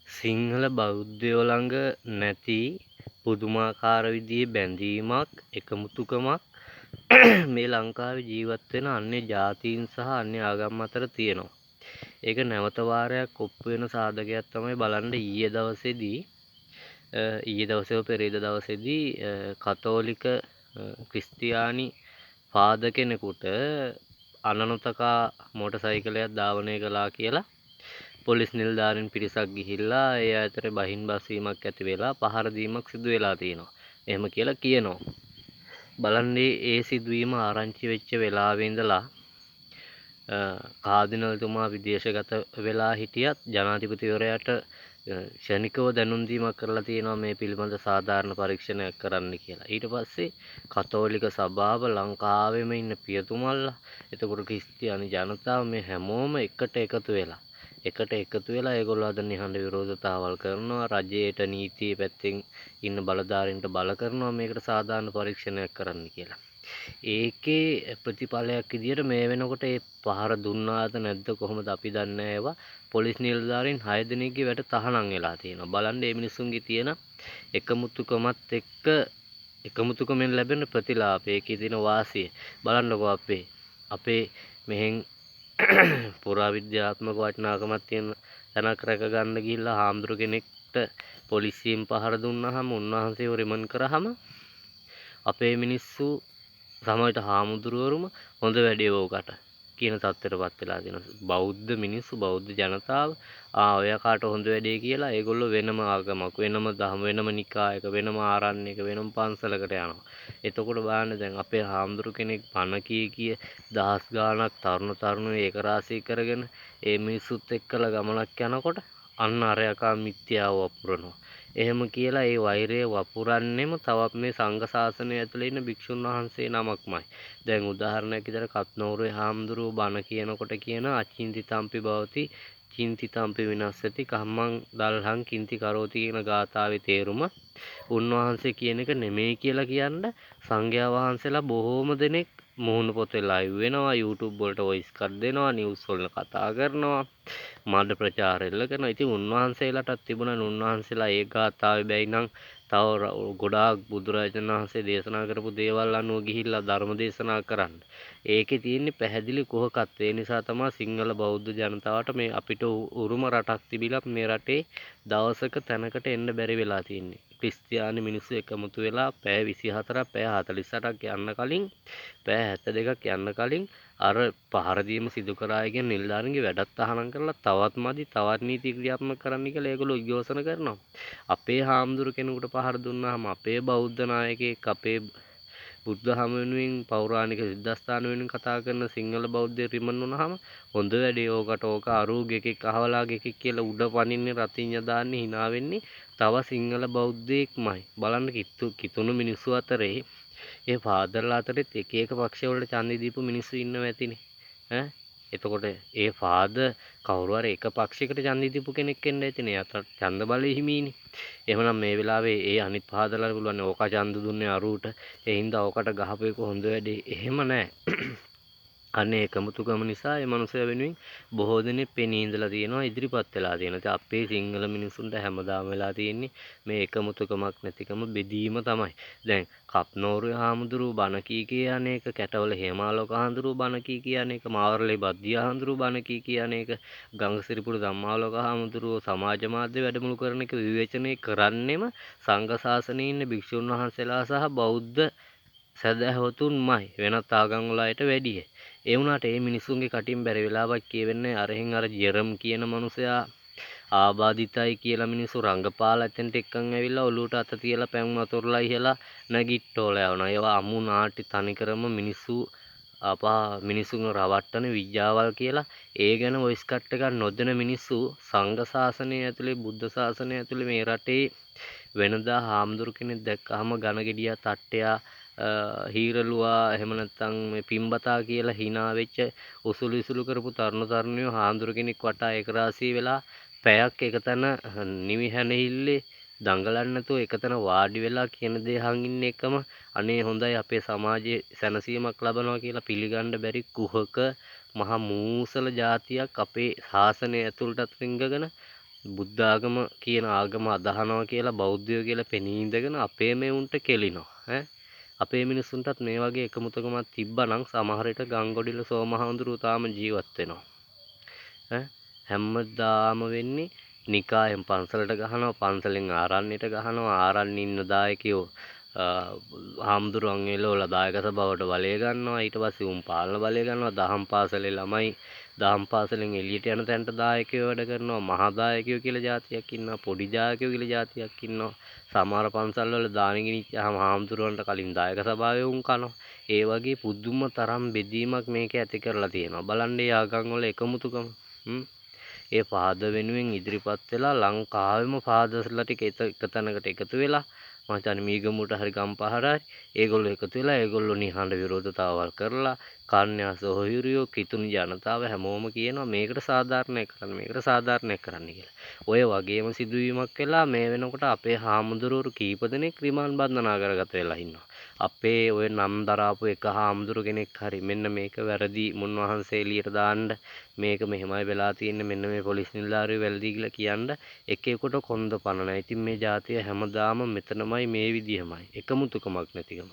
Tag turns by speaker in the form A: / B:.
A: සිංහල බෞද්ධයෝ ළඟ නැති පුදුමාකාර විදිහේ බැඳීමක් එකමුතුකමක් මේ ලංකාවේ ජීවත් වෙන අන්‍ය ජාතීන් සහ අන්‍ය ආගම් අතර තියෙනවා. ඒක නැවත වාරයක් ඔප්පු වෙන සාධකයක් තමයි බලන්න ඊයේ දවසේ පෙරේද දවසේදී කතෝලික ක්‍රිස්තියානි පාද කෙනෙකුට අනනතකා මෝටර් සයිකලයක් ධාවනය කළා කියලා පොලිස් නිලධාරීන් පිරිසක් ගිහිල්ලා ඒ අතරේ බහින් බස්වීමක් ඇති වෙලා පහර දීමක් සිදු වෙලා තියෙනවා. එහෙම කියලා කියනවා. බලන්නේ ඒ සිදුවීම ආරංචි වෙච්ච වෙලාවේ ඉඳලා කාදිනල්තුමා විදේශගත වෙලා හිටියත් ජනාධිපතිවරයාට ක්ෂණිකව දැනුම් දීමක් කරලා තියෙනවා මේ පිළිබඳ සාධාරණ පරීක්ෂණයක් කරන්න කියලා. ඊට පස්සේ කතෝලික සභාව ලංකාවෙම ඉන්න පියතුමල්ලා එතකොට ක්‍රිස්තියානි ජනතාව මේ හැමෝම එකට එකතු වෙලා ඒගොල්ලෝ අද නිහඬ විරෝධතාවල් කරනවා රජයේට නීතියේ පැත්තෙන් ඉන්න බලධාරීන්ට බල කරනවා මේකට සාධාරණ පරීක්ෂණයක් කරන්න කියලා. ඒකේ ප්‍රතිඵලයක් විදියට මේ වෙනකොට ඒ පහර දුන්නාද නැද්ද කොහොමද අපි දන්නේ ඒවා පොලිස් නිලධාරීන් 6 දෙනෙක්ගේ වැට තහනම් වෙලා තියෙනවා. බලන්න මේ මිනිස්සුන්ගේ තියෙන එකමුතුකමත් එක්ක එකමුතුකමෙන් ලැබෙන ප්‍රතිලාභය ඒකේ තියෙන වාසිය බලන්නකෝ අපේ මෙහෙන් පුරාවිද්‍යාත්මක වටිනාකමක් තියෙන තැනක් රැක ගන්න ගිහිල්ලා හාමුදුරු කෙනෙක්ට පොලිසියෙන් පහර දුන්නාම උන්වහන්සේව රිමන්ඩ් කරාම අපේ මිනිස්සු සමහරට හාමුදුරුවරුම හොඳ වැඩේ ඕකට කියන තත්ත්වයටපත් වෙලා තියෙනවා. බෞද්ධ මිනිස්සු බෞද්ධ ජනතාව ඔය කාට හොඳ වැඩේ කියලා ඒගොල්ලෝ වෙනම ආගමක් වෙනම දහම වෙනම නිකායක වෙනම ආරණ්‍යක වෙනම පන්සලකට යනවා. එතකොට බලන්න දැන් අපේ හාමුදුරු කෙනෙක් පණ කිය දහස් ගාණක් තරුණයෝ ඒක රාශී කරගෙන ඒ මිනිස්සුත් එක්කලා ගමනක් යනකොට අන්න අරයකා මිත්‍යාව වපුරනවා. එහෙම කියලා ඒ වෛරය වපුරන්නෙම තවත් මේ සංඝ ශාසනය ඇතුළේ ඉන්න භික්ෂුන් වහන්සේ නමක්මයි. දැන් උදාහරණයක් විදිහට කත්නෝරුවේ හාමුදුරුවෝ බණ කියනකොට කියන අචින්තිතම්පි භවති චින්තිතම්පි විනස්සති කම්මං දල්හං කිංති කරෝති කියන ගාථාවේ තේරුම උන්වහන්සේ කියන එක නෙමෙයි කියලා කියන්න සංඝයා වහන්සේලා බොහෝම දෙනෙක් මුහුණ පොතේ ලයිව් වෙනවා YouTube වලට වොයිස් කට් දෙනවා නිවුස් වල කතා කරනවා මඩ ප්‍රචාර එල්ල කරනවා. ඉතින් උන්වහන්සේලාටත් තිබුණා උන්වහන්සේලා ඒ ගාථාවේ බැයි නම් තව ගොඩාක් බුදුරජාණන් වහන්සේ දේශනා කරපු දේවල් අනුව ගිහිල්ලා ධර්ම දේශනා කරන්න. ඒකේ තියෙන්නේ පැහැදිලි කුහකත්. ඒ නිසා තමයි සිංහල බෞද්ධ ජනතාවට මේ අපිට උරුම රටක් තිබිලත් මේ රටේ දවසක තැනකට එන්න බැරි වෙලා තියෙන්නේ. ක්‍රිස්තියානි මිනිස්සු එකමුතු වෙලා පැය 24ක් පැය 48ක් යන්න කලින් පැය 72ක් යන්න කලින් අර පහර දීම සිදු කරායි කියන නිලධාරීන්ගේ වැඩත් අහනම් කරලා තවත් මදි තවත් නීති ක්‍රියාත්මක කරන්න කියලා ඒගොල්ලෝ උද්ඝෝෂණ කරනවා. අපේ හාමුදුරු කෙනෙකුට පහර දුන්නාම අපේ බෞද්ධ නායකයෙක් අපේ බුද්ධ ධර්ම වෙනුවෙන් පෞරාණික සිද්ධාස්ථාන වෙනුවෙන් කතා කරන සිංහල බෞද්ධ රිමන් වුණාම හොඳ වැඩේ ඕක අරූගෙකෙක් අහවලාගෙකෙක් කියලා උඩ පනින්නේ රතිඤ්ඤ දාන්නේ hina වෙන්නේ තව සිංහල බෞද්ධයෙක්මයි. බලන්න කිතුණු මිනිස්සු අතරේ ඒ ෆාදර්ලා අතරෙත් එක පක්ෂ වලට ඡන්දෙ දීපු මිනිස්සු ඉන්නව ඇතිනේ. එතකොට ඒ ෆාදර් කවුරු හරි එක පක්ෂයකට ඡන්දෙ දීපු කෙනෙක් වෙන්න ඇතිනේ. අත ඡන්ද බලය හිමීනේ. එහෙමනම් මේ වෙලාවේ ඒ අනිත් ෆාදර්ලාට පුළුවන් ඕක ඡන්ද දුන්නේ අරූට. ඒ හින්දා ඕකට ගහපු එක හොඳ වැඩේ. එහෙම නැහැ. අනේ එකමුතුකම නිසා ඒ මනුස්සයා වෙනුවෙන් බොහෝ දෙනෙක් පෙනී ඉඳලා තියෙනවා ඉදිරිපත් වෙලා තියෙනවා. ඉතින් අපේ සිංහල මිනිසුන්ට හැමදාම වෙලා තියෙන්නේ මේ එකමුතුකමක් නැතිකම බෙදීම තමයි. දැන් කප්නෝරුවේ හාමුදුරුවෝ බණ කී අනේක කැටවල හේමාලෝක හාමුදුරුවෝ බණ කී අනේක මාවරලේ බද්දිය හාමුදුරුවෝ බණ කී අනේක ගංගසිරිපුර ධම්මාලෝක හාමුදුරුවෝ සමාජ මාධ්‍ය වැඩමුළු කරන එක විවේචනය කරන්නෙම සංඝ ශාසනයේ ඉන්න භික්ෂුන් වහන්සේලා සහ බෞද්ධ සැදැහැවතුන්මයි වෙනත් ආගම් වල අයට වැඩිය. ඒ වුණාට මේ මිනිස්සුන්ගේ කටින් බැරි වෙලාවක් කියවෙන්නේ අරහෙන් අර ජෙරම් කියන මනුස්සයා ආබාධිතයි කියලා මිනිස්සු රංගපාලා එතෙන්ට එක්කන් ඇවිල්ලා ඔලුවට අත තියලා පැන් වතුරලා ඉහලා නැගිට්ටෝලා යවනවා. ඒවා අමු නාටි තනිකරම මිනිසුන් රවට්ටන විජ්ජාවල් කියලා ඒ ගැන වොයිස් කට් එකක් නොදෙන මිනිස්සු සංඝ ශාසනය ඇතුලේ බුද්ධ ශාසනය ඇතුලේ මේ රටේ වෙනදා හාමුදුරු කෙනෙක් දැක්කහම ඝන ගෙඩියා තට්ටයා හීරලුවා එහෙම නැත්නම් මේ පිම්බතා කියලා hina වෙච්ච උසුළු කරපු තරුණියෝ හාමුදුරු කෙනෙක් වටා එක රාශී වෙලා පැයක් එකතන නිවිහැනෙහිල්ලේ දඟලන්න නැතුව එකතන වාඩි වෙලා කියන දේ අහන් ඉන්න එකම අනේ හොඳයි අපේ සමාජයේ සැනසීමක් ලබනවා කියලා පිළිගන්න බැරි කුහක මහා මූසල జాතියක් අපේ ශාසනය ඇතුළටත් රිංගගෙන බුද්ධ ආගම කියන ආගම අදහනවා කියලා බෞද්ධයෝ කියලා පෙනී ඉඳගෙන අපේ මේ උන්ට කෙලිනවා ඈ අපේ මිනිස්සුන්ටත් මේ වගේ එකමුතුකමක් තිබ්බනම් සමහර විට ගංගොඩිල සෝමහඳුරු තාම ජීවත් වෙනවා ඈ හැමදාම වෙන්නේ නිකායෙන් පන්සලට ගහනවා පන්සලෙන් ආරණ්‍යයට ගහනවා ආරණ්‍ය ඉන්න දායකයෝ හාමුදුරුවන් එළවලා දායක සභාවට බලය ගන්නවා ඊට පස්සේ උන් පාලන බලය ගන්නවා දහම් පාසලේ ළමයි දහම් පාසලෙන් එළියට යන තැනට දායකයෝ වැඩ කරනවා මහා දායකයෝ කියලා જાතියක් ඉන්නවා පොඩි දායකයෝ කියලා જાතියක් ඉන්නවා සමහර පන්සල් වල දාන ගෙනිච්චාම හාමුදුරුවන්ට කලින් දායක සභාවේ උන් කනවා ඒ වගේ පුදුම තරම් බෙදීමක් මේක ඇති කරලා තියෙනවා බලන්න ඒ ආගම් වල එකමුතුකම ඒ පාද වෙනුවෙන් ඉදිරිපත් වෙලා ලංකාවෙම පාදස්ලා ටික එක තැනකට එකතු වෙලා මම හිතන්නේ මීගමුවට හරි ගම්පහර හරි ඒගොල්ලෝ එකතු වෙලා ඒගොල්ලෝ නිහඬ විරෝධතාවල් කරලා කන්‍යා සොහොයුරියෝ කිතුණු ජනතාව හැමෝම කියනවා මේකට සාධාරණයක් කරන්න කියලා. ඔය වගේම සිදුවීමක් වෙලා මේ වෙනකොට අපේ හාමුදුරුවෝ කීප දෙනෙක් රිමාන්ඩ් බන්ධනාගාරගත වෙලා ඉන්නවා. අපේ ඔය නම් දරාපු එක හාමුදුරු කෙනෙක් හරි මෙන්න මේක වැරදි මුන්වහන්සේ එළියට දාන්න මේක මෙහෙමයි වෙලා තියෙන්නේ මෙන්න මේ පොලිස් නිලධාරියෝ වැරදි කියලා කියන්න එක එකට කොන්ද පනනවා. ඉතින් මේ ජාතිය හැමදාම මෙතනමයි මේ විදිහමයි. එකමුතුකමක් නැතිකම.